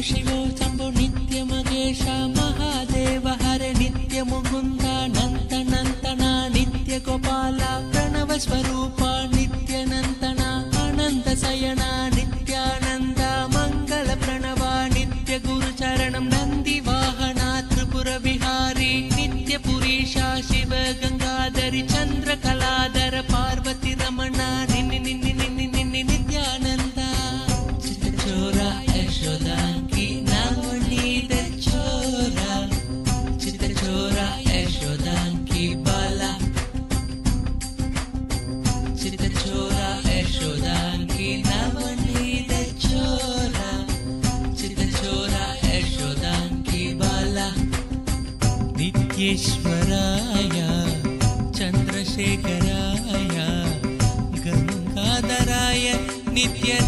शिवो शम्भो नित्य महेश महादेव हरे नित्य मुकुन्द नन्त नन्तना नित्य गोपाल प्रणव स्वरूप नित्यनन्दना अनन्त शयना नित्यानन्द मंगल प्रणव नित्य गुरुचरणं नन्दी वाहना त्रिपुर विहारी नित्य पुरीशा शिव गंगाधरी चंद्रकलाधर पार्वती रमण निन्नि निन्नि निन्नि निन्नि नित्यानंद चित्रचोरा यशोदा की नवनीत चोरा चित्रचोरा यशोदा की बाला चित्रचोरा यशोदा की नवनीत चोरा चित्रचोरा यशोदा की बाला नित्येश्वराय चंद्रशेखराय गंगाधराय नित्य